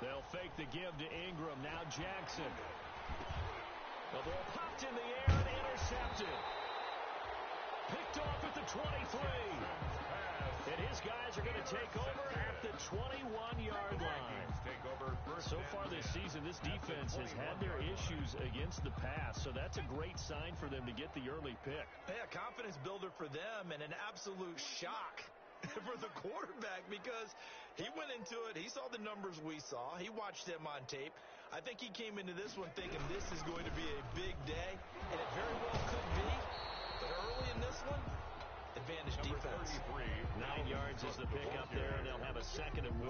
They'll fake the give to Ingram. Now Jackson. The ball popped in the air and intercepted. Picked off at the 23. And his guys are going to take over at the 21-yard line. So far this season, this defense has had their issues against the pass, so that's a great sign for them to get the early pick. Yeah, a confidence builder for them and an absolute shock for the quarterback because he went into it. He saw the numbers we saw. He watched them on tape. I think he came into this one thinking this is going to be a big day, and it very well could be. But early in this one, advantage defense. 9 yards is the pick up there, and they'll have a 2nd and 1.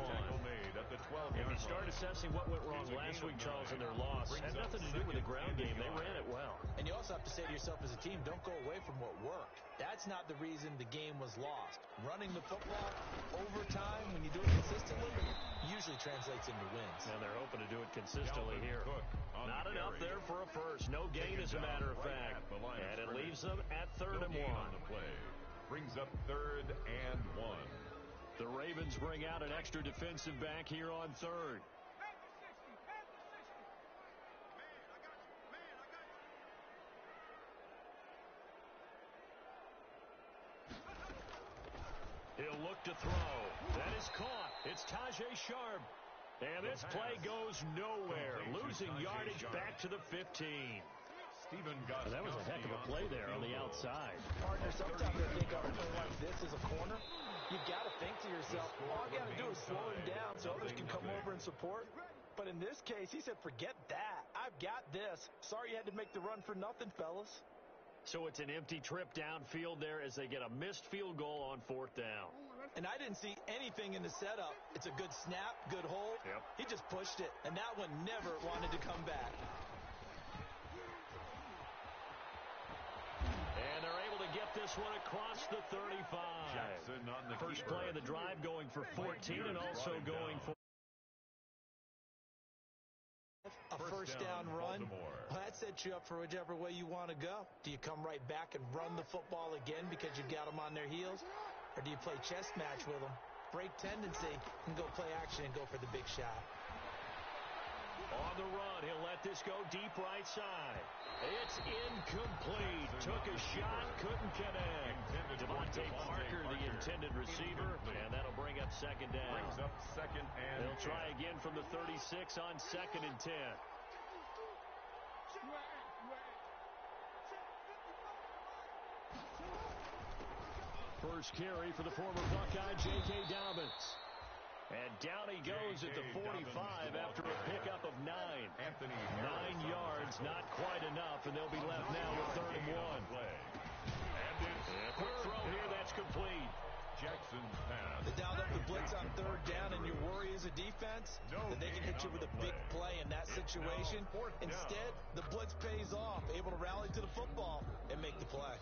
If you start assessing what went wrong last week, Charles, in their loss, it had nothing to do with the ground game. They ran it well. And you also have to say to yourself as a team, don't go away from what worked. That's not the reason the game was lost. Running the football over time, when you do it consistently, usually translates into wins. And they're hoping to do it consistently here. Not enough there for a first. No gain, as a matter of fact. And it leaves them at 3rd and 1. Brings up 3rd and 1. The Ravens bring out an extra defensive back here on 3rd. He'll look to throw. That is caught. It's Tajay Sharp. And this play goes nowhere. Losing yardage back to the 15. That was a heck of a play there on the outside. Partner, sometimes I think on a play like this as a corner, you've got to think to yourself, all you got to do is slow him down so others can come over and support. But in this case, he said, forget that. I've got this. Sorry you had to make the run for nothing, fellas. So it's an empty trip downfield there as they get a missed field goal on 4th down. And I didn't see anything in the setup. It's a good snap, good hold. Yep. He just pushed it, and that one never wanted to come back. And they're able to get this one across the 35. Jackson on the first play of the drive going for 14 and also going for a first down run. Well, that sets you up for whichever way you want to go. Do you come right back and run the football again because you've got them on their heels? Or do you play chess match with them, break tendency, and go play action and go for the big shot? On the run, he'll let this go deep right side. It's incomplete. Took a shot, couldn't connect. Devontae Parker, the intended receiver, and that'll bring up 2nd down. Brings up 2nd and They'll try again from the 36 on 2nd and 10. First carry for the former Buckeye, J.K. Dobbins. And down he goes at the 45 after a pickup of 9. 9 yards, not quite enough, and they'll be left now with 3rd and 1. And a quick throw here, that's complete. Jackson's pass. They dialed up the blitz on 3rd down, and your worry as a defense that they can hit you with a big play in that situation. Instead, the blitz pays off, able to rally to the football and make the play.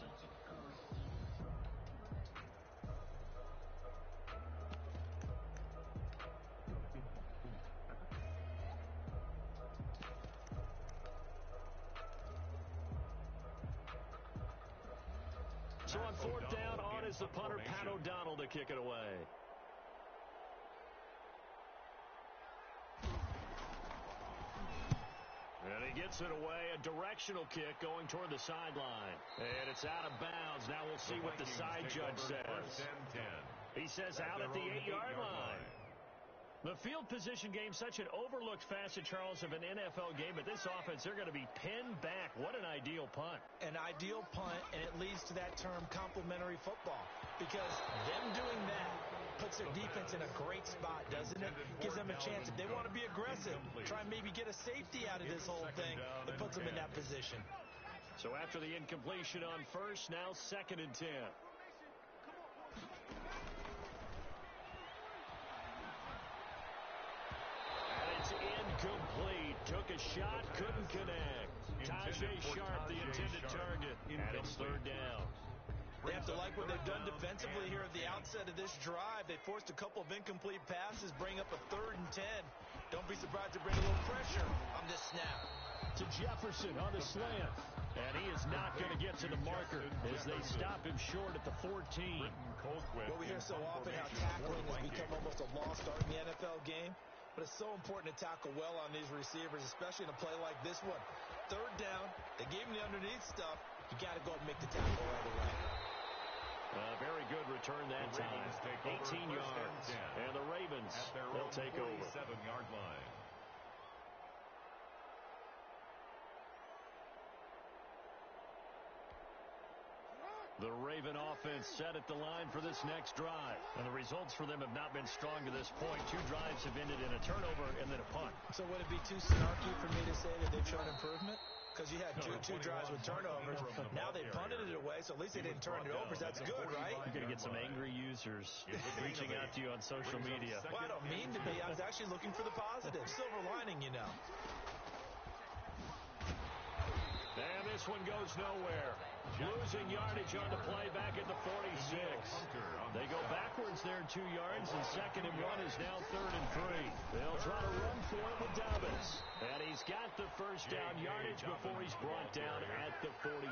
So on 4th down, on is the punter, Pat O'Donnell, to kick it away. And he gets it away, a directional kick going toward the sideline. And it's out of bounds. Now we'll see what the side judge says. He says out at the 8-yard line. The field position game, such an overlooked facet, Charles, of an NFL game. But this offense, they're going to be pinned back. What an ideal punt. An ideal punt, and it leads to that term complementary football. Because them doing that puts their defense in a great spot, doesn't it? Gives them a chance. If they want to be aggressive, try and maybe get a safety out of this whole thing, it puts them in that position. So after the incompletion on 1st, now 2nd and 10. It's incomplete. Took a shot, couldn't connect. Tajay Sharp, the intended target, and it's 3rd down. They have to like what they've done defensively here at the outset of this drive. They forced a couple of incomplete passes, bring up a 3rd and 10. Don't be surprised to bring a little pressure on this snap. To Jefferson on the slant. And he is not going to get to the marker as they stop him short at the 14. Well, we hear so often how tackling has become almost a lost art in the NFL game. but it's so important to tackle well on these receivers, especially in a play like this one. Third down, they gave him the underneath stuff. You got to go and make the tackle all the way. Very good return that time. 18 yards. And the Ravens, they'll take over. 47-yard line. The Raven offense set at the line for this next drive. And the results for them have not been strong to this point. 2 drives have ended in a turnover and then a punt. So would it be too snarky for me to say that they've shown improvement? Because you had two drives with turnovers. Now they punted it away, so at least they didn't turn it over. That's good, right? You're going to get some angry users reaching out to you on social media. Well, I don't mean to be. I was actually looking for the positive. Silver lining, you know. And this one goes nowhere. Losing yardage on the play back at the 46. They go backwards there 2 yards, and second and run is now 3rd and 3. They'll try to run for it with Dobbins. And he's got the first down yardage before he's brought down at the 42.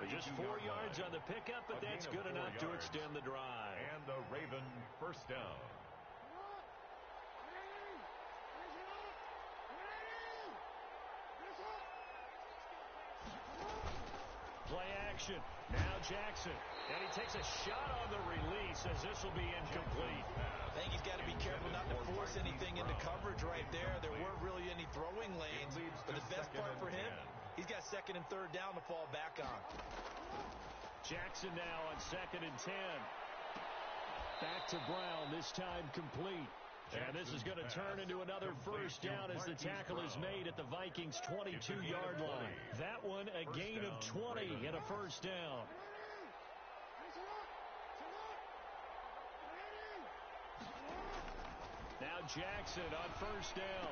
Just 4 yards on the pickup, but that's good enough to extend the drive. And the Raven first down. Play action. Now Jackson. And he takes a shot on the release as this will be incomplete. I think he's got to be careful not to force anything into coverage right there. There weren't really any throwing lanes. But the best part for him, he's got 2nd and 3rd down to fall back on. Jackson now on 2nd and 10. Back to Brown, this time complete. And this is going to turn into another first down as the tackle is made at the Vikings' 22-yard line. That one a gain of 20 and a first down. Now Jackson on first down.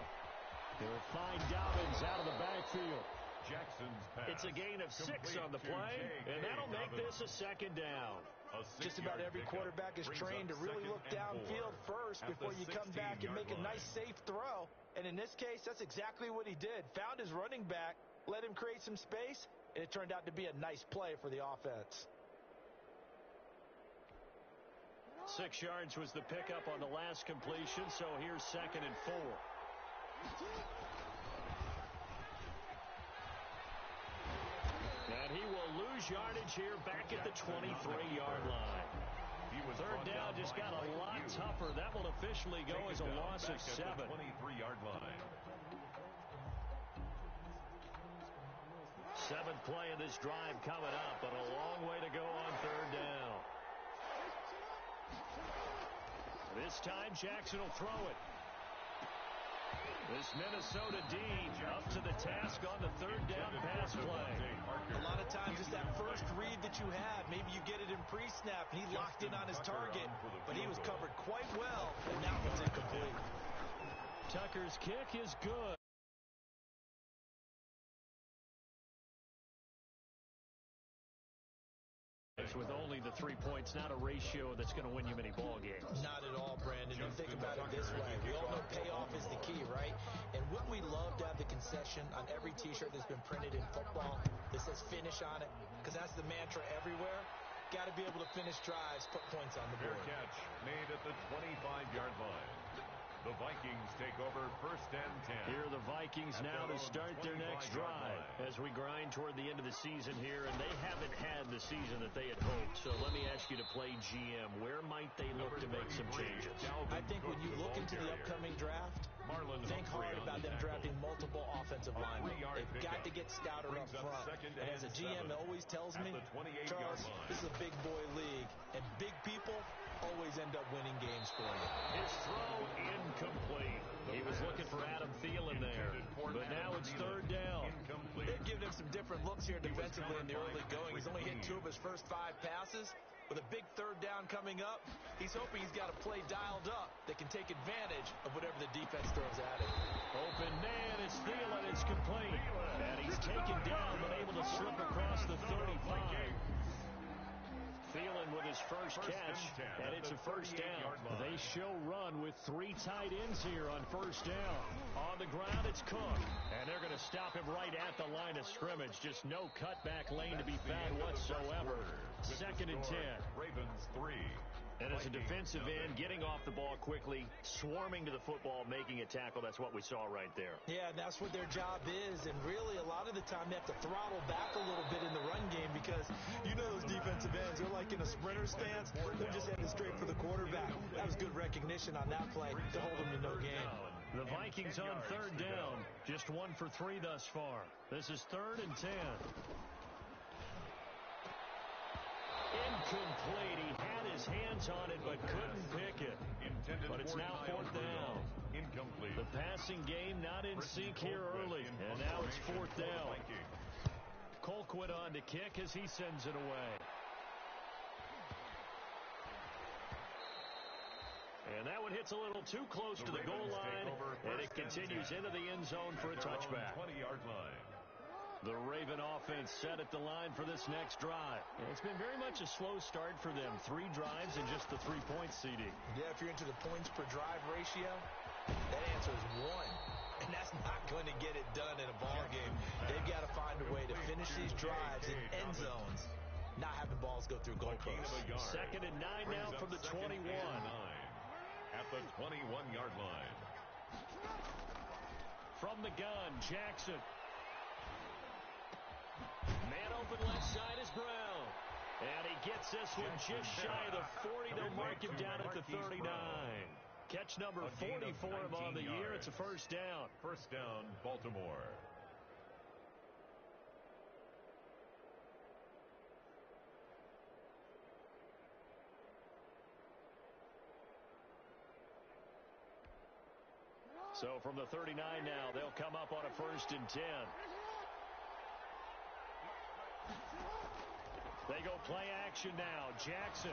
He'll find Dobbins out of the backfield. Jackson's pass. It's a gain of 6 on the play, and that'll make this a 2nd down. Just about every quarterback is trained to really look downfield first before you come back and make a nice, safe throw. And in this case, that's exactly what he did. Found his running back, let him create some space, and it turned out to be a nice play for the offense. 6 yards was the pickup on the last completion, so here's 2nd and 4. And he will lose yardage here back at the 23-yard line. 3rd down just got a lot tougher. That will officially go as a loss of 7. 23-yard line. 7th play of this drive coming up, but a long way to go on 3rd down. This time Jackson will throw it. This Minnesota D up to the task on the 3rd down pass play. A lot of times it's that first read that you have. Maybe you get it in pre-snap, and he locked in on his target, but he was covered quite well, and that one's incomplete. Tucker's kick is good. With only the 3 points, not a ratio that's going to win you many ball games. Not at all, Brandon. And think about it this way. We all know payoff is the key, right? And wouldn't we love to have the concession on every T-shirt that's been printed in football that says finish on it? Because that's the mantra everywhere. Got to be able to finish drives, put points on the board. Fair catch made at the 25-yard line. The Vikings take over 1st and 10. Here are the Vikings now to start their next drive as we grind toward the end of the season here, and they haven't had the season that they had hoped. So let me ask you to play GM. Where might they look to make some changes? I think when you look into the upcoming draft, think hard about them drafting multiple offensive linemen. They've got to get stouter up front. And as a GM always tells me, Charles, this is a big boy league, and big people always end up winning games for you. His throw incomplete. He was looking for Adam Thielen there, but now it's 3rd down. They've given him some different looks here defensively in the early going. He's only hit 2 of his first 5 passes. With a big 3rd down coming up, he's hoping he's got a play dialed up that can take advantage of whatever the defense throws at him. Open man, it's Thielen, it's complete. And he's taken down, but able to slip across the 35. Thielen with his first catch, and it's a first down. They show run with 3 tight ends here on first down. On the ground, it's Cook, and they're going to stop him right at the line of scrimmage. Just no cutback lane to be found whatsoever. 2nd and 10. Ravens 3. And as a defensive end, getting off the ball quickly, swarming to the football, making a tackle, that's what we saw right there. Yeah, and that's what their job is. And really, a lot of the time, they have to throttle back a little bit in the run game because you know those defensive ends, they're like in a sprinter stance. They're just heading straight for the quarterback. That was good recognition on that play to hold them to no gain. The Vikings on third down. Just 1 for 3 thus far. This is 3rd and 10. Incomplete. He had his hands on it but couldn't pick it. But it's now 4th down. Incomplete. The passing game not in sync here early. And now it's 4th down. Colquitt on to kick as he sends it away. And that one hits a little too close to the goal line. And it continues into the end zone for a touchback. 20-yard line. The Raven offense set at the line for this next drive. And it's been very much a slow start for them. 3 drives and just the 3-point CD. Yeah, if you're into the points per drive ratio, that answer is 1. And that's not going to get it done in a ball game. They've got to find a way to finish these drives in end zones, not having balls go through goalposts. 2nd and 9 now from the 21. At the 21-yard line. From the gun, Jackson. Man open left side is Brown. And he gets this one just shy of the 40. They'll mark him down at the 39. Catch number 40 for him on the year. It's a first down. First down, Baltimore. So from the 39 now, they'll come up on a 1st and 10. They go play action now. Jackson.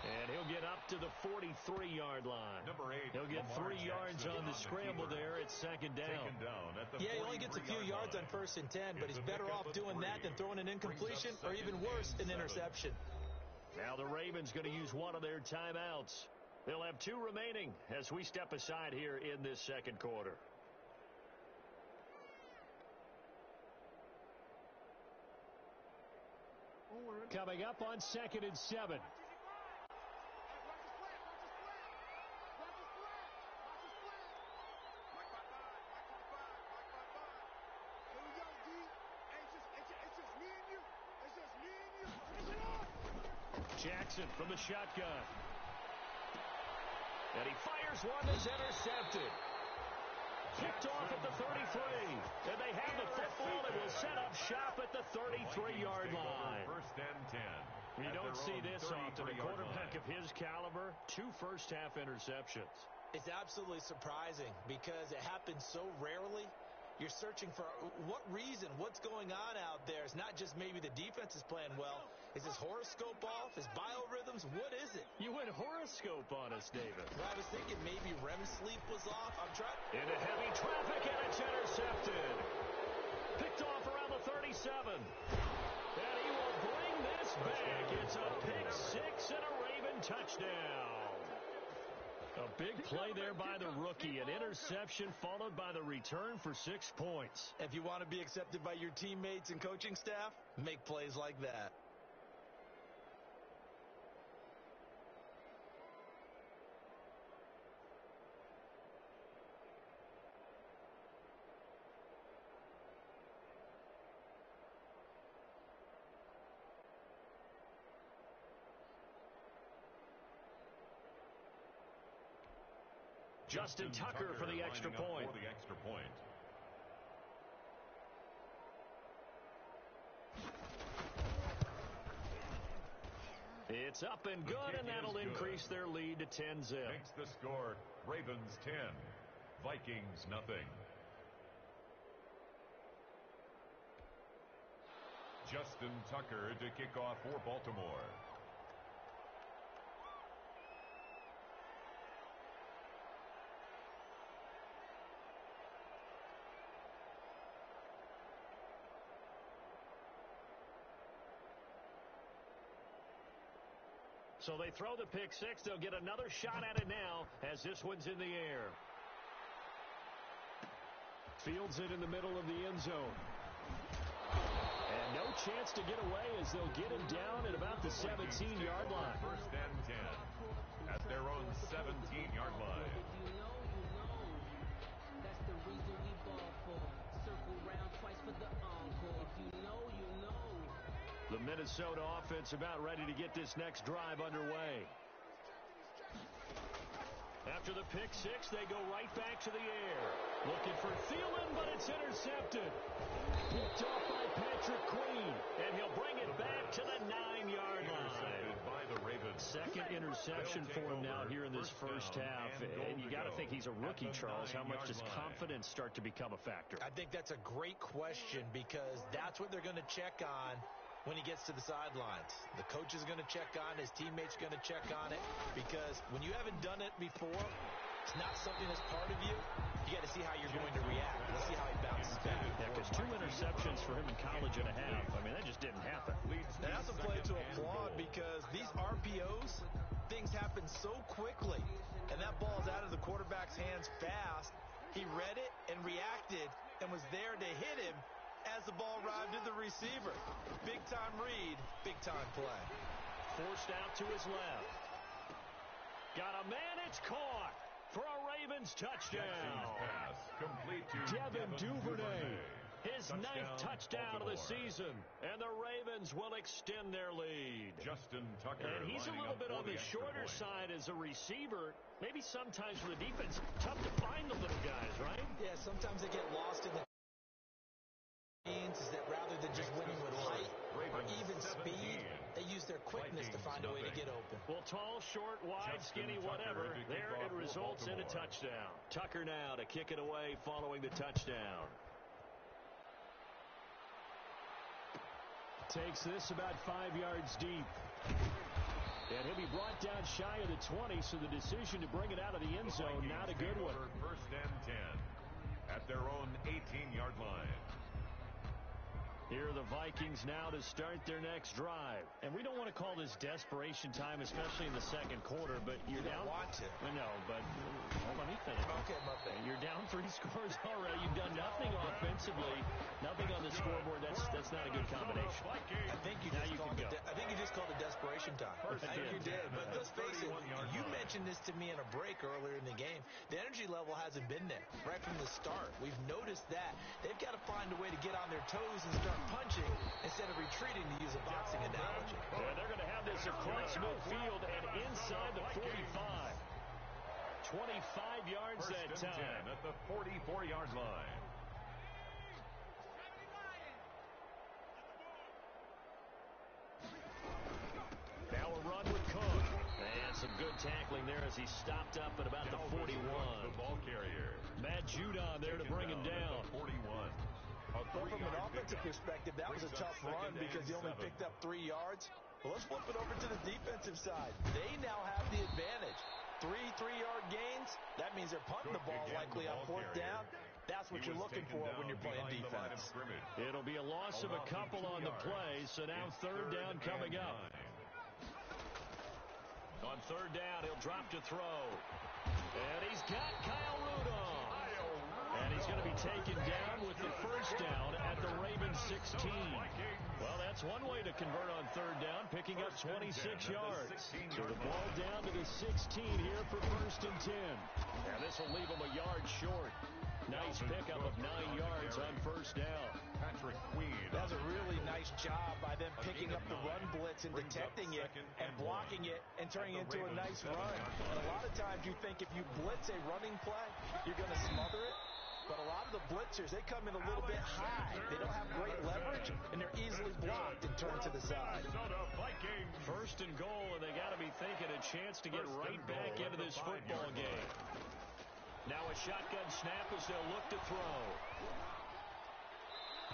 And he'll get up to the 43-yard line. Number 8. He'll get 3 yards on the scramble there. It's 2nd down. Yeah, he only gets a few yards on 1st and 10, but he's better off doing that than throwing an incompletion or even worse, an interception. Now the Ravens going to use one of their timeouts. They'll have 2 remaining as we step aside here in this 2nd quarter. Coming up on 2nd and 7. Jackson from the shotgun. And he fires one that's intercepted. Picked off at the 33. And they have the football and will set up shop at the 33-yard line. First and 10. You don't see this often. A quarterback of his caliber, 2 first-half interceptions. It's absolutely surprising because it happens so rarely. You're searching for what reason, what's going on out there. It's not just maybe the defense is playing well. Is his horoscope off? His biorhythms? What is it? You went horoscope on us, David. Well, I was thinking maybe REM sleep was off. I'm trying. Into heavy traffic, and it's intercepted. Picked off around the 37. And he will bring this back. It's a pick 6 and a Raven touchdown. A big play there by the rookie. An interception followed by the return for 6 points. If you want to be accepted by your teammates and coaching staff, make plays like that. Justin Tucker for the extra point. It's up and good, and that'll increase their lead to 10-zip. Makes the score Ravens 10, Vikings nothing. Justin Tucker to kick off for Baltimore. So they throw the pick 6. They'll get another shot at it now as this one's in the air. Fields it in the middle of the end zone. And no no chance to get away as they'll get him down at about the 17-yard line. First and 10 at their own 17-yard line. That's the reason we ball for. Circle round twice for the encore. If you know, you know. The Minnesota offense about ready to get this next drive underway. After the pick six, they go right back to the air. Looking for Thielen, but it's intercepted. Picked off by Patrick Queen, and he'll bring it back to the 9-yard line. By the Ravens. Second interception for him now here in this first half. And you got to think he's a rookie, Charles. How much does confidence start to become a factor? I think that's a great question because that's what they're going to check on when he gets to the sidelines. The coach is going to check on it. His teammates are going to check on it because when you haven't done it before, it's not something that's part of you. You got to see how you're going to react. Let's see how he bounces back. Yeah, because 2 interceptions for him in college and a half. I mean, that just didn't happen. And that's a play to applaud because these RPOs, things happen so quickly. And that ball's out of the quarterback's hands fast. He read it and reacted and was there to hit him as the ball arrived to the receiver. Big-time read, big-time play. Forced out to his left. Got a man, it's caught for a Ravens touchdown. Pass complete to Devin Duvernay. His Touchdown, 9th touchdown of the Baltimore. season. And the Ravens will extend their lead. Justin Tucker. And he's a little bit on the shorter side as a receiver. Maybe sometimes for the defense, tough to find the little guys, right? Yeah, sometimes they get lost in the means is that rather than just winning with height or even speed, they use their quickness to find a way to get open. Well, tall, short, wide, skinny, whatever. There it results in a touchdown. Tucker now to kick it away following the touchdown. Takes this about 5 yards deep. And he'll be brought down shy of the 20, so the decision to bring it out of the end zone, not a good one. First and 10 at their own 18-yard line. Here are the Vikings now to start their next drive. And we don't want to call this desperation time, especially in the second quarter, but you're down. You don't want to. No, but let me finish. Okay, my bad. You're down 3 scores already. You've done nothing offensively, nothing on the scoreboard. That's not a good combination. I think you just called it desperation time. I think you did. But let's face it, you mentioned this to me in a break earlier in the game. The energy level hasn't been there right from the start. We've noticed that. They've got to find a way to get on their toes and start punching instead of retreating, to use a boxing analogy. Yeah, they're going to have this across midfield and inside the 45. 25 yards that time. At the 44-yard line. Now a run with Cook. And some good tackling there as he stopped up at about the 41. The ball carrier. Matt Judon there to bring him down. 41. Well, from an offensive perspective, that was a tough run because he only picked up 3 yards. Well, let's flip it over to the defensive side. They now have the advantage. 3 3-yard gains. That means they're punting the ball likely on 4th down. That's what you're looking for when you're playing defense. It'll be a loss of a couple on the play, so now 3rd down coming up. On 3rd down, he'll drop to throw. And he's got Kyle Rudolph. And he's going to be taken down with the 1st down at the Ravens 16. Well, that's one way to convert on 3rd down, picking up 26 yards. So the ball down to the 16 here for 1st and 10. And this will leave him a yard short. Nice pickup of 9 yards on 1st down. Patrick Queen. That's a really nice job by them picking up the run blitz and detecting it and blocking it and turning it into a nice run. And a lot of times you think if you blitz a running play, you're going to smother it. But a lot of the blitzers, they come in a little bit high. They don't have great leverage, and they're easily blocked and turned to the side. 1st and goal, and they got to be thinking a chance to get right back into this football game. Now a shotgun snap as they'll look to throw.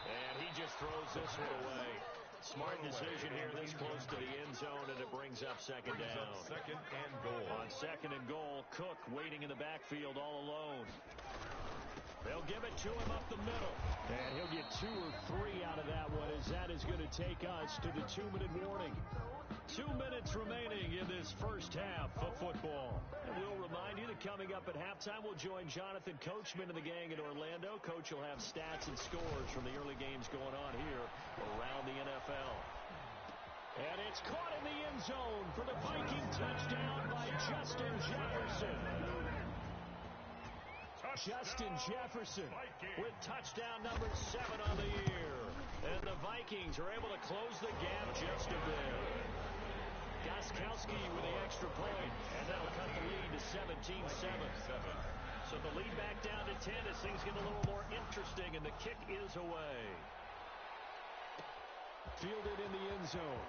And he just throws this one away. Smart decision here this close to the end zone, and it brings up 2nd down. 2nd and goal. On 2nd and goal, Cook waiting in the backfield all alone. They'll give it to him up the middle. And he'll get 2 or 3 out of that one, as that is going to take us to the 2-minute warning. 2 minutes remaining in this first half of football. And we'll remind you that coming up at halftime, we'll join Jonathan Coachman and the gang in Orlando. Coach will have stats and scores from the early games going on here around the NFL. And it's caught in the end zone for the Viking touchdown by Justin Jefferson. Justin Jefferson with touchdown number 7 on the year. And the Vikings are able to close the gap just a bit. Gostkowski with the extra point, and that'll cut the lead to 17-7. So the lead back down to 10 as things get a little more interesting, and the kick is away. Fielded in the end zone.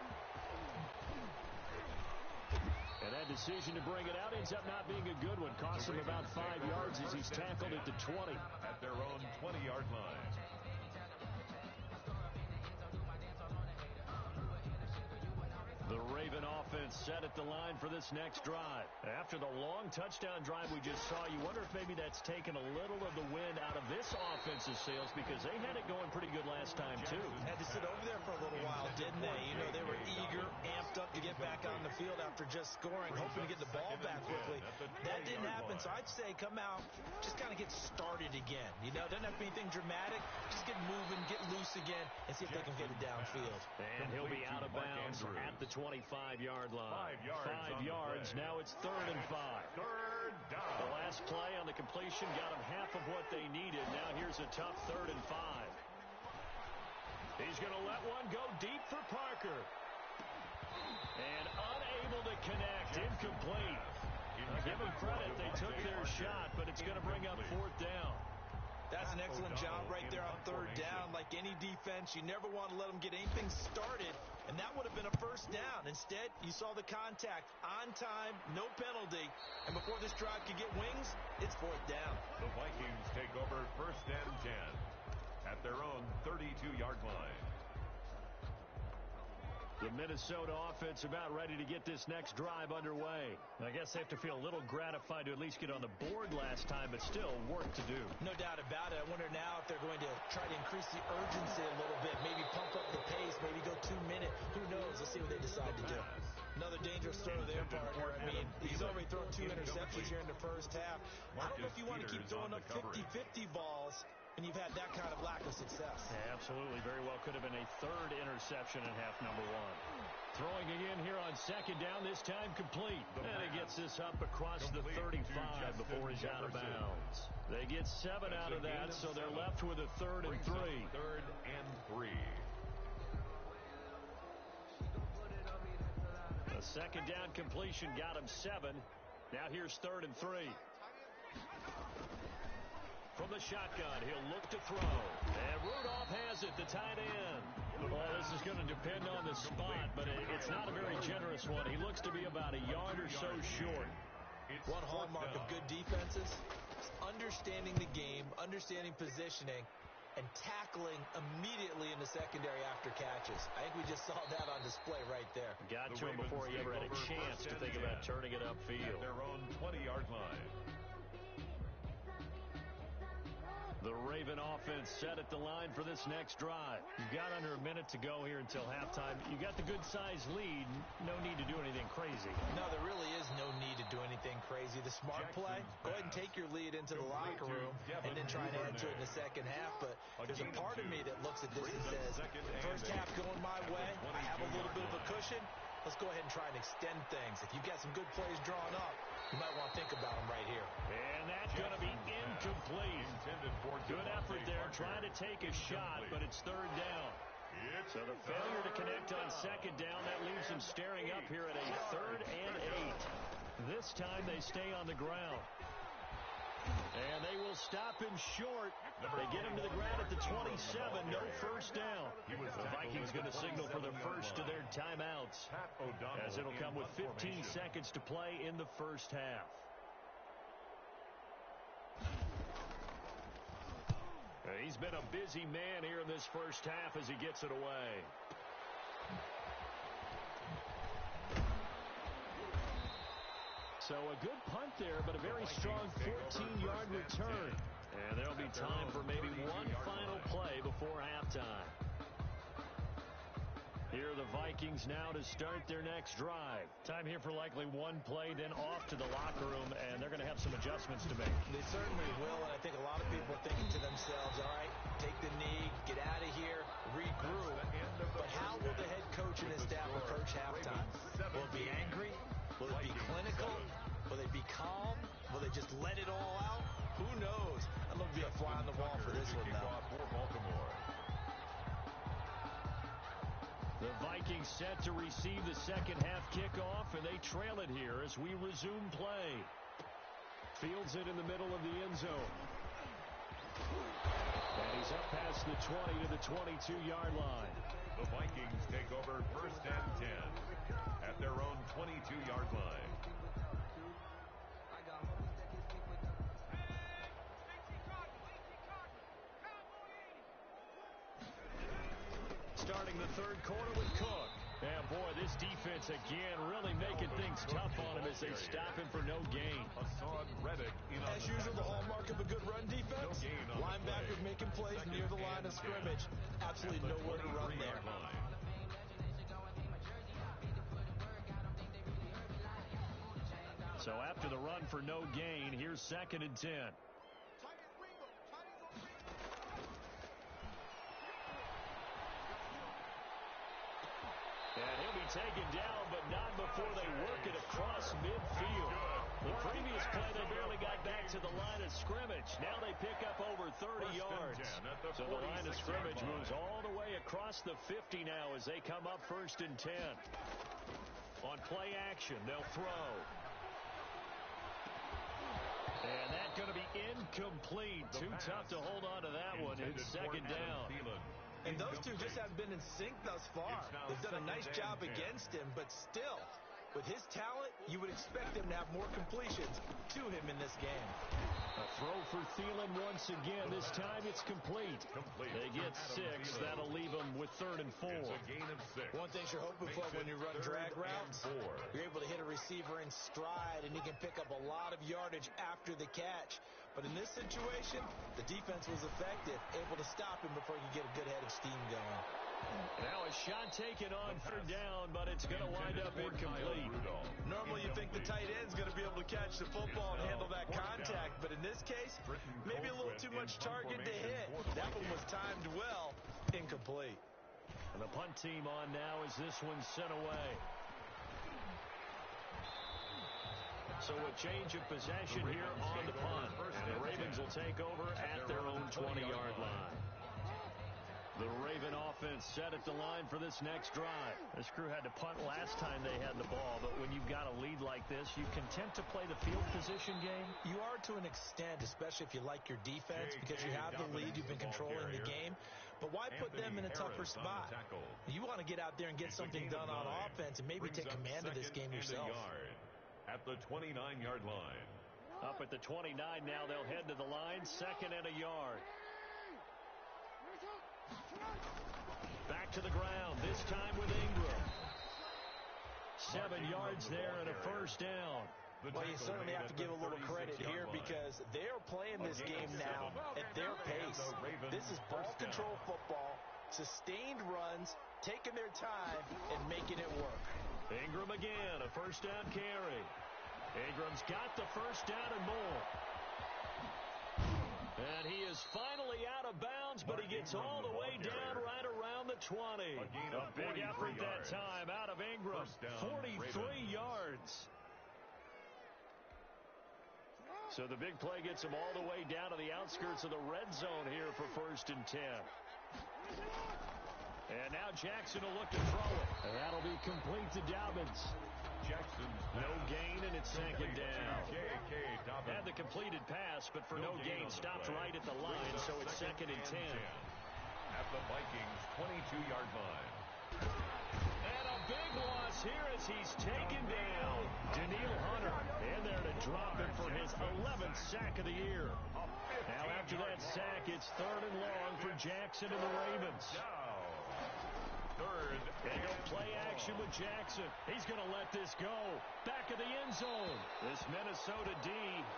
And that decision to bring it out ends up not being a good one. Costs him about 5 yards as he's tackled at the 20. At their own 20-yard line. The Raven offense set at the line for this next drive. After the long touchdown drive we just saw, you wonder if maybe that's taken a little of the wind out of this offense's sails, because they had it going pretty good last time, too. Had to sit over there for a little while, didn't they? You know, they were eager, amped up to get back on the field after just scoring, hoping to get the ball back quickly. That didn't happen, so I'd say come out, just kind of get started again. You know, doesn't have to be anything dramatic. Just get moving, get loose again, and see if they can get it downfield. And he'll be out of bounds at the 25-yard line. 5 yards. Now it's 3rd and 5. Third down. The last play on the completion got them half of what they needed. Now here's a tough 3rd and 5. He's going to let one go deep for Parker. And unable to connect. Incomplete. Give them credit. They took their shot, but it's going to bring up 4th down. That's an excellent job right there on 3rd down. Like any defense, you never want to let them get anything started, and that would have been a 1st down. Instead, you saw the contact on time, no penalty, and before this drive could get wings, it's 4th down. The Vikings take over 1st and 10 at their own 32-yard line. The Minnesota offense about ready to get this next drive underway. I guess they have to feel a little gratified to at least get on the board last time, but still work to do. No doubt about it. I wonder now if they're going to try to increase the urgency a little bit, maybe pump up the pace, maybe go 2-minute. Who knows? Let's see what they decide to do. Another dangerous throw there, partner. I mean, he's already thrown 2 interceptions here in the first half. I don't know if you want to keep throwing up 50-50 balls and you've had that kind of lack of success. Yeah, absolutely. Very well could have been a 3rd interception in half number 1. Throwing again here on 2nd down, this time complete. And he gets this up across the 35 before he's out of bounds. They get 7 out of that, so they're left with a 3rd and 3. 3rd and 3. A 2nd down completion got him 7. Now here's 3rd and 3. From the shotgun, he'll look to throw. And Rudolph has it, the tight end. Well, this is going to depend on the spot, but it's not a very generous one. He looks to be about a yard or so short. One hallmark of good defenses is understanding the game, understanding positioning, and tackling immediately in the secondary after catches. I think we just saw that on display right there. Got to him before he ever had a chance to think about turning it upfield. At their own 20-yard line. The Raven offense set at the line for this next drive. You've got under a minute to go here until halftime. You got the good-sized lead. No need to do anything crazy. No, there really is no need to do anything crazy. The smart play, go ahead and take your lead into the locker room and then try and add to it in the second half. But there's a part of me that looks at this and says, first half going my way, I have a little bit of a cushion. Let's go ahead and try and extend things. If you've got some good plays drawn up, you might want to think about them right here. And that's going to be incomplete. Good effort there, trying to take a shot, but it's 3rd down. So the failure to connect on 2nd down, that leaves them staring up here at a 3rd and 8. This time they stay on the ground. And they will stop him short. They get him to the ground at the 27. No 1st down. The Vikings going to signal for the first of their timeouts, as it'll come with 15 seconds to play in the first half. He's been a busy man here in this first half as he gets it away. So a good punt there, but a very strong 14-yard return. And there'll be time for maybe one final play before halftime. Here are the Vikings now to start their next drive. Time here for likely one play, then off to the locker room, and they're going to have some adjustments to make. They certainly will, and I think a lot of people are thinking to themselves, all right, take the knee, get out of here, regroup. But how will the head coach and his staff approach halftime? Will it be angry? Will it be clinical? Will they be calm? Will they just let it all out? Who knows? I'm going to be a fly on the wall for this one, though. The Vikings set to receive the second half kickoff, and they trail it here as we resume play. Fields it in the middle of the end zone. And he's up past the 20 to the 22-yard line. The Vikings take over 1st and 10 at their own 22-yard line. Starting the third quarter with Cook. And boy, this defense again really making things tough on him as they stop him for no gain. As usual, the hallmark of a good run defense, linebackers making plays near the line of scrimmage. Absolutely nowhere to run there. So after the run for no gain, here's 2nd and 10. And he'll be taken down, but not before they work it across midfield. The previous play, they barely got back to the line of scrimmage. Now they pick up over 30 yards. So the line of scrimmage moves all the way across the 50 now as they come up 1st and 10. On play action, they'll throw. And that's going to be incomplete. Too tough to hold on to that one. It's 2nd down. And those two just haven't been in sync thus far. They've done a nice job against him, but still, with his talent, you would expect him to have more completions to him in this game. A throw for Thielen once again. This time it's complete. They get 6. That'll leave them with 3rd and 4. One thing you're hoping for when you run drag routes, you're able to hit a receiver in stride, and he can pick up a lot of yardage after the catch. But in this situation, the defense was effective, able to stop him before he could get a good head of steam going. Now a shot taken on 3rd down, but it's going to wind up incomplete. Normally you think the tight end's going to be able to catch the football and handle that contact, but in this case, maybe a little too much target to hit. That one was timed well, incomplete. And the punt team on now as this one's sent away. So a change of possession here on the punt. And the Ravens will take over at their own 20-yard line. The Raven offense set at the line for this next drive. This crew had to punt last time they had the ball, but when you've got a lead like this, you content to play the field position game? You are to an extent, especially if you like your defense, because you have the lead, you've been controlling the game. But why put them in a tougher spot? You want to get out there and get something done on offense and maybe take command of this game yourself. At the 29-yard line. Up at the 29 now, they'll head to the line, 2nd and a yard. Back to the ground, this time with Ingram. 7 yards there and a 1st down. Well, you certainly have to give a little credit here because they're playing this game now at their pace. This is ball control football, sustained runs, taking their time, and making it work. Ingram again, a 1st down carry. Ingram's got the 1st down and more. And he is finally out of bounds, but he gets all the way down right around the 20. A big effort that time out of Ingram. 43 yards. So the big play gets him all the way down to the outskirts of the red zone here for 1st and 10. And now Jackson will look to throw it. And that'll be complete to Dobbins. No gain, and it's 2nd down. Had the completed pass, but for no gain, stopped right at the line, so it's 2nd and 10. At the Vikings' 22-yard line. And a big loss here as he's taken down. Daniil Hunter in there to drop him for his 11th sack of the year. Now after that sack, it's 3rd and long for Jackson and the Ravens. Third. They go play action motion with Jackson. He's going to let this go. Back of the end zone. This Minnesota D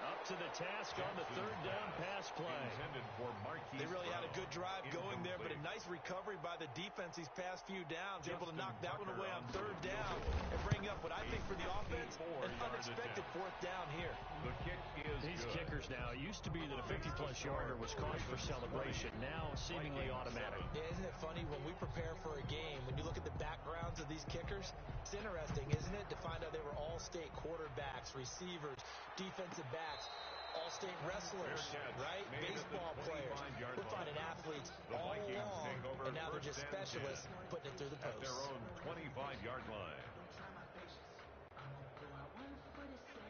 up to the task on the third down pass play. They really had a good drive going there, but a nice recovery by the defense these past few downs. Able to knock that one away on third down and bring up what I think for the offense, an unexpected fourth down here. The kick is These good. kickers now, it used to be that a 50-plus yarder was cause for celebration. Now seemingly automatic. Yeah, isn't it funny when we prepare for a game, when you look at the backgrounds of these kickers, it's interesting, isn't it, to find out they were all-state quarterbacks, receivers, defensive backs, all-state wrestlers, right? Baseball players. We're finding athletes all along, and now they're just specialists putting it through the post. At their own 25-yard line.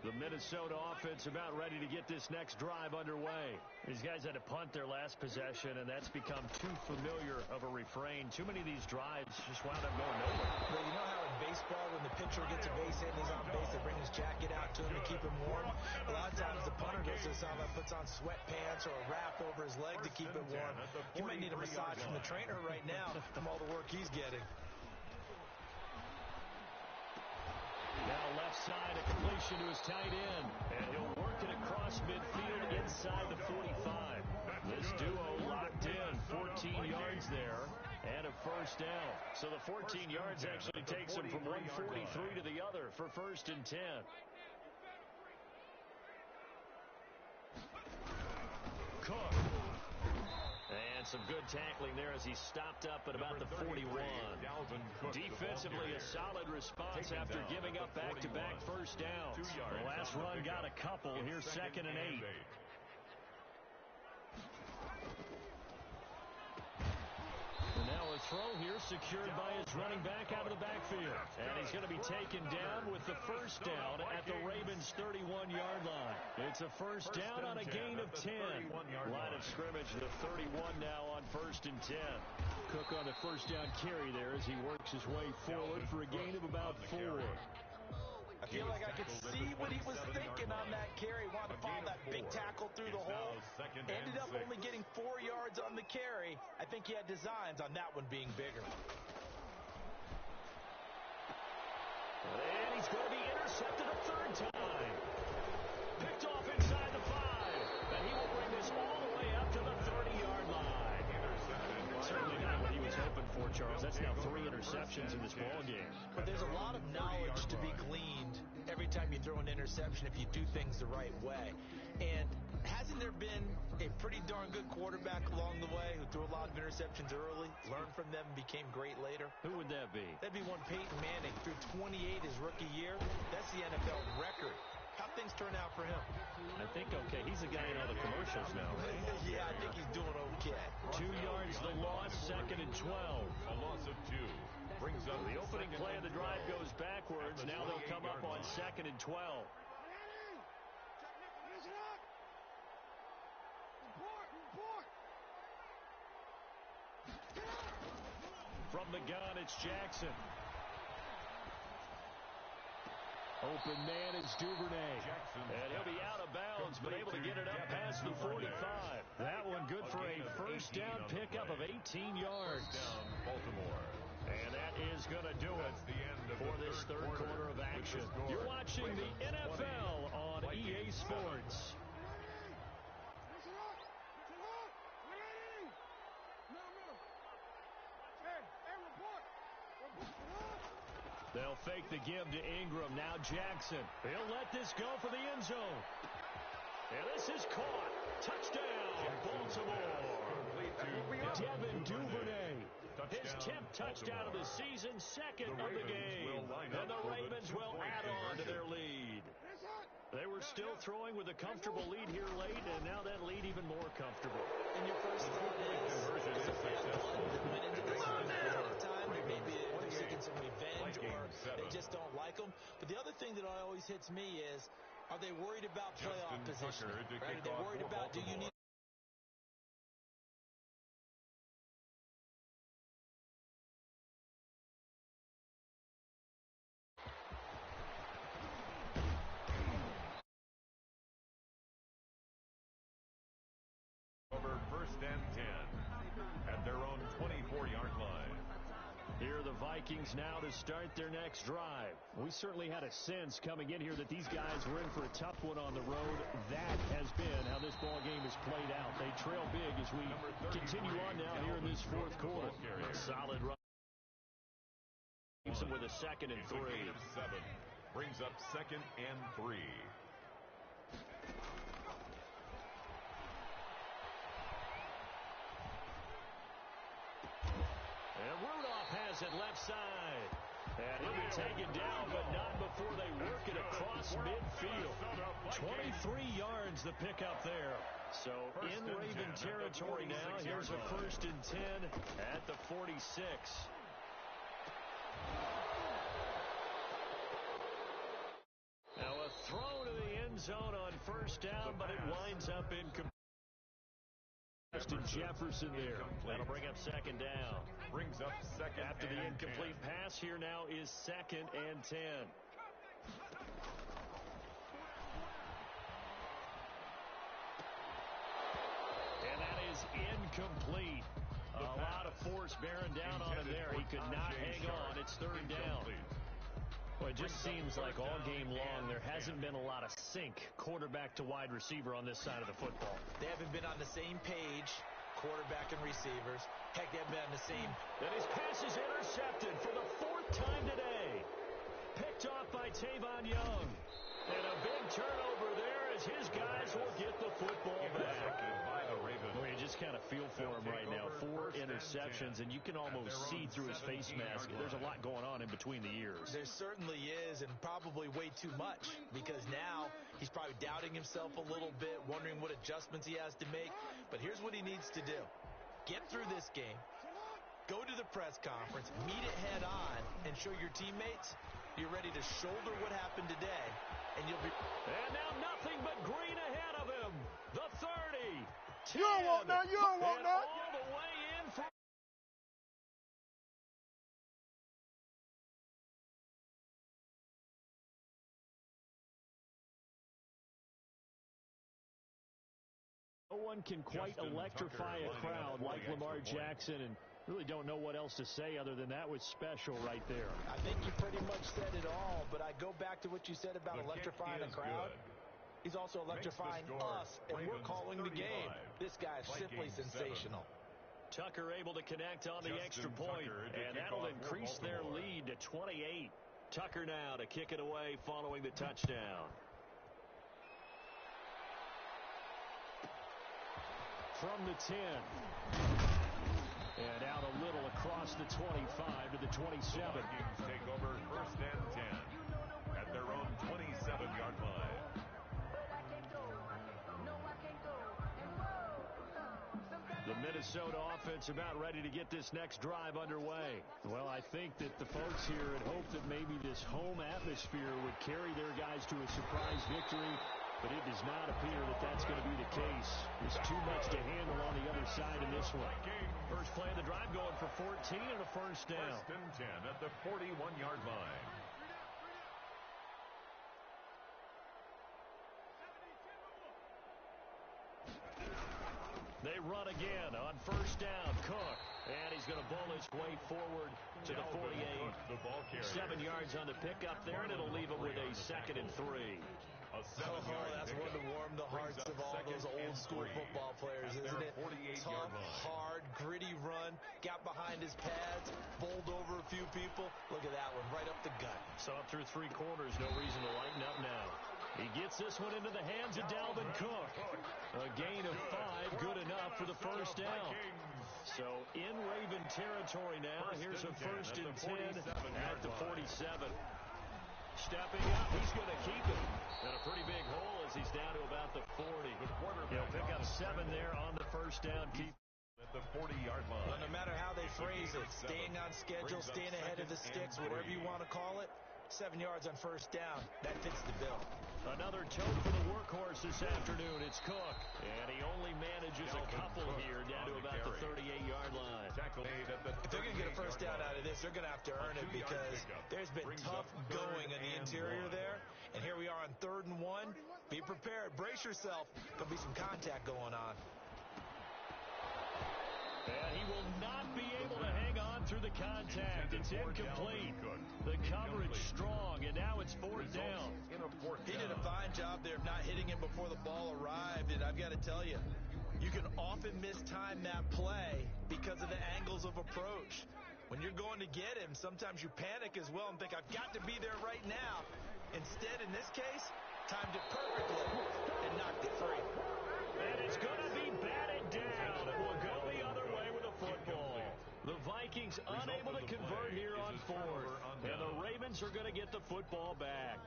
The Minnesota offense about ready to get this next drive underway. These guys had to punt their last possession, and that's become too familiar of a refrain. Too many of these drives just wound up going nowhere. Well, you know how in baseball, when the pitcher gets a base hit and he's on base, they bring his jacket out to him to keep him warm. A lot of times the punter goes to the sideline, puts on sweatpants or a wrap over his leg to keep it warm. He might need a massage from the trainer right now from all the work he's getting. Now left side, a completion to his tight end. And he'll work it across midfield inside the 45. This duo locked in, 14 yards there, and a first down. So the 14 yards actually takes him from 143 to the other for 1st and 10. Cook. And some good tackling there as he stopped up at about the 41. Defensively, a solid response after giving up back-to-back first downs. The last run got a couple. Here's 2nd and 8. And now a throw here secured by his running back out of the backfield. And he's going to be taken down with the first down at the Ravens' 31-yard line. It's a first down on a gain of 10. Line of scrimmage, the 31 now on 1st and 10. Cook on the first down carry there as he works his way forward for a gain of about 4. I feel like I could see what he was thinking on that carry. Wanted to follow that big tackle through the hole. Ended up only getting 4 yards on the carry. I think he had designs on that one being bigger. And he's going to be intercepted a third time. Picked off inside the 5. And he will bring this all the way up to the 30-yard line. Certainly not what he was hoping for, Charles. That's now 3 interceptions in this ball game. But there's a lot of knowledge to be gleaned every time you throw an interception if you do things the right way. And hasn't there been a pretty darn good quarterback along the way who threw a lot of interceptions early, learned from them, and became great later? Who would that be? That'd be one Peyton Manning. Threw 28 his rookie year. That's the NFL record. How'd things turn out for him? I think okay. He's the guy in all the commercials now, right? Yeah, I think he's doing okay. 2 yards the loss, 2nd and 12. A loss of 2. Brings up The opening play of the drive goes backwards. Now they'll come up on 2nd and 12. From the gun, it's Jackson. Open man is Duvernay. And he'll be out of bounds, but able to get it up past the 45. That one good for a first down pickup of 18 yards. Baltimore. And that is going to do it for this third quarter of action. You're watching the NFL on EA Sports. They'll fake the give to Ingram. Now Jackson. He'll let this go for the end zone. And this is caught. Touchdown, Baltimore. Devin Duvernay. His 10th touchdown of the season, 2nd of the game. And the Ravens will add on to their lead. They were still throwing with a comfortable lead here late, and now that lead even more comfortable. And your first thought is, it's a bad call that went into this time. They may be seeking some revenge, or they just don't like them. But the other thing that always hits me is, are they worried about playoff position? Right? Are they worried about, do you need over 1st and 10 at their own 24-yard line. Here are the Vikings now to start their next drive. We certainly had a sense coming in here that these guys were in for a tough one on the road. That has been how this ball game has played out. They trail big as we continue on now here in this fourth quarter. Solid run. Keeps them with a 2nd and 3. Brings up 2nd and 3. And Rudolph has it left side. And he'll be taken down, but not before they work it across midfield. 23 yards the pickup there. So in Raven territory now. Here's a 1st and 10 at the 46. Now a throw to the end zone on 1st down, but it winds up incomplete. Justin Jefferson there. That'll bring up 2nd down. Brings up 2nd After the and incomplete 10. pass, here now is 2nd and 10. And that is incomplete. A lot of force bearing down on him there. He could not hang on. It's 3rd down. Well, it just seems like all game long there hasn't been a lot of sync quarterback to wide receiver on this side of the football. They haven't been on the same page, quarterback and receivers. Heck, they haven't been on the same. And his pass is intercepted for the 4th time today. Picked off by Tavon Young. And a big turnover there as his guys will get the football back. Well, you just kind of feel for him right now. 4 interceptions, and you can almost see through his face mask. There's a lot going on in between the ears. There certainly is, and probably way too much, because now he's probably doubting himself a little bit, wondering what adjustments he has to make. But here's what he needs to do. Get through this game. Go to the press conference, meet it head on, and show your teammates you're ready to shoulder what happened today, and you'll be... And now nothing but green ahead of him. The 30. 10, you don't want that. You don't want that. All the way in for... No one can quite electrify a crowd like Lamar Jackson, and really don't know what else to say other than that was special right there. I think you pretty much said it all, but I go back to what you said about electrifying a crowd. He's also electrifying us, and we're calling the game. This guy is simply sensational. Tucker able to connect on the extra point, and that'll increase their lead to 28. Tucker now to kick it away following the touchdown. From the 10. And out a little across the 25 to the 27. The Vikings take over 1st and 10 at their own 27-yard line. The Minnesota offense about ready to get this next drive underway. Well, I think that the folks here had hoped that maybe this home atmosphere would carry their guys to a surprise victory, but it does not appear that that's going to be the case. There's too much to handle on the other side in this one. First play of the drive going for 14 and a 1st down. 1st and 10 at the 41-yard line. They run again on 1st down. Cook. And he's going to bowl his way forward to the 48. 7 yards on the pickup there, and it'll leave him with a 2nd and 3. That's one to warm the hearts of all those old school football players, isn't it? Tough, hard, gritty run, got behind his pads, bowled over a few people. Look at that one, right up the gut. So up through 3 quarters, no reason to lighten up now. He gets this one into the hands of Dalvin Cook. A gain of 5, good enough for the 1st down. So in Raven territory now, here's a 1st and 10 at the 47. Stepping up, he's going to keep it. And a pretty big hole as he's down to about the 40. He'll pick up 7 there on the 1st down. Keep at the 40-yard line. Well, no matter how they phrase it, staying on schedule, staying ahead of the sticks, whatever you want to call it, 7 yards on 1st down. That fits the bill. Another tote for the workhorse this afternoon. It's Cook. And he only manages a couple here down to about the 38-yard line. If they're going to get a 1st down out of this, they're going to have to earn it because there's been tough going in the interior there. And here we are on 3rd and 1. Be prepared. Brace yourself. There'll be some contact going on. And he will not be able to hang on through the contact. It's incomplete. The coverage strong, and now it's fourth down. He did a fine job there of not hitting him before the ball arrived, and I've got to tell you, you can often mistime that play because of the angles of approach. When you're going to get him, sometimes you panic as well and think, I've got to be there right now. Instead, in this case, timed it perfectly and knocked it free. And it's going to be batted down, and we'll go the other way with a football. The Vikings unable to convert here on fourth, and the Ravens are going to get the football back.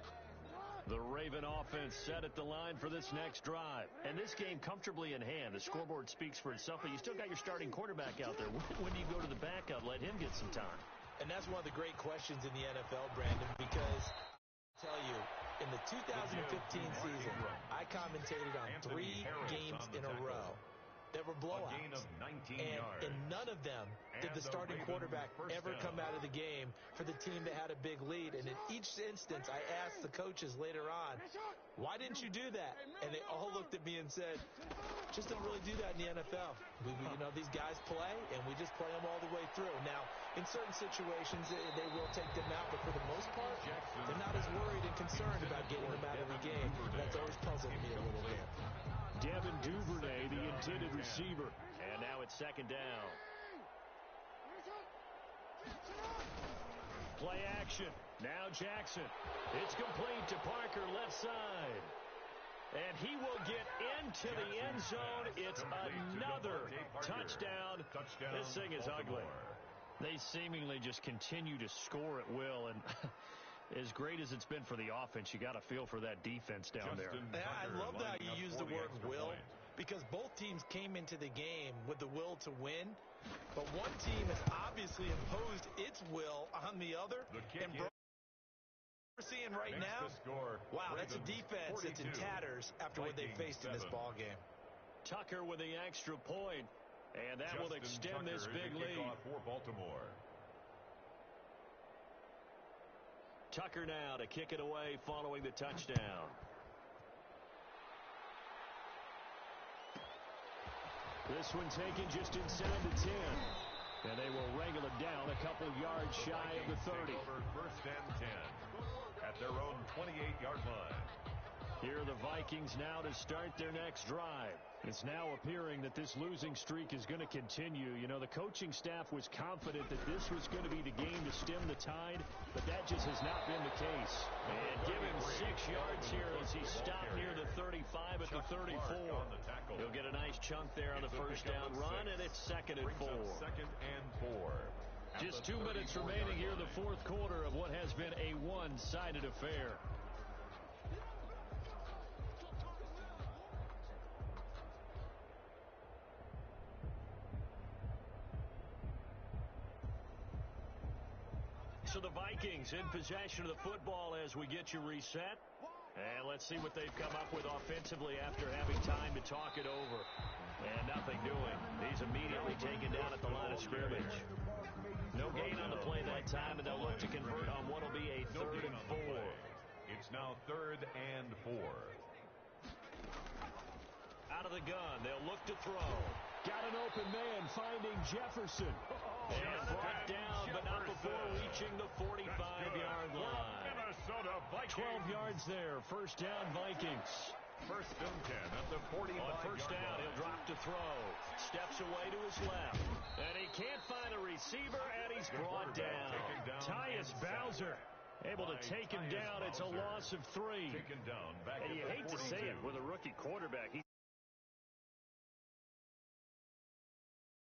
The Raven offense set at the line for this next drive. And this game comfortably in hand. The scoreboard speaks for itself, but you still got your starting quarterback out there. When do you go to the backup? Let him get some time. And that's one of the great questions in the NFL, Brandon, because I tell you, in the 2015 season, I commentated on 3 games in a row that were blowouts. And in none of them did the starting quarterback ever come out of the game for the team that had a big lead. And in each instance, I asked the coaches later on, why didn't you do that? And they all looked at me and said, just don't really do that in the NFL. These guys play, and we just play them all the way through. Now, in certain situations, they will take them out, but for the most part, they're not as worried and concerned about getting them out of the game. That's always puzzled me a little bit. Devin Duvernay, the intended receiver. And now it's second down. Play action. Now Jackson. It's complete to Parker, left side. And he will get into the end zone. It's another touchdown. This thing is ugly. They seemingly just continue to score at will. And as great as it's been for the offense, you got to feel for that defense down there. I love that you use the word will, because both teams came into the game with the will to win, but one team has obviously imposed its will on the other. And we're seeing right now, wow, that's a defense that's in tatters after what they faced in this ball game. Tucker with the extra point, and that will extend this big lead. For Baltimore. Tucker now to kick it away following the touchdown. This one taken just inside the 10. And they will wrangle it down a couple yards shy of the 30. First and 10 at their own 28-yard line. Here are the Vikings now to start their next drive. It's now appearing that this losing streak is going to continue. The coaching staff was confident that this was going to be the game to stem the tide, but that just has not been the case. And give him 6 yards here as he stopped near the 35 at the 34. He'll get a nice chunk there on the first down run, and it's second and 4. Second and 4. Just 2 minutes remaining here in the fourth quarter of what has been a one-sided affair. So the Vikings in possession of the football as we get you reset. And let's see what they've come up with offensively after having time to talk it over. And nothing doing. He's immediately taken down at the line of scrimmage. No gain on the play that time, and they'll look to convert on what will be a 3rd and 4. It's now 3rd and 4. Out of the gun, they'll look to throw. Got an open man finding Jefferson. And brought down, but not before reaching the 45-yard line. 12 yards there. First down, Vikings. First and 10 at the 45-yard line. On first down, he'll drop to throw. Steps away to his left. And he can't find a receiver, and he's brought down. Tyus Bowser able to take him down. It's a loss of 3. Taken down back And you at hate the to say 42. it with a rookie quarterback. He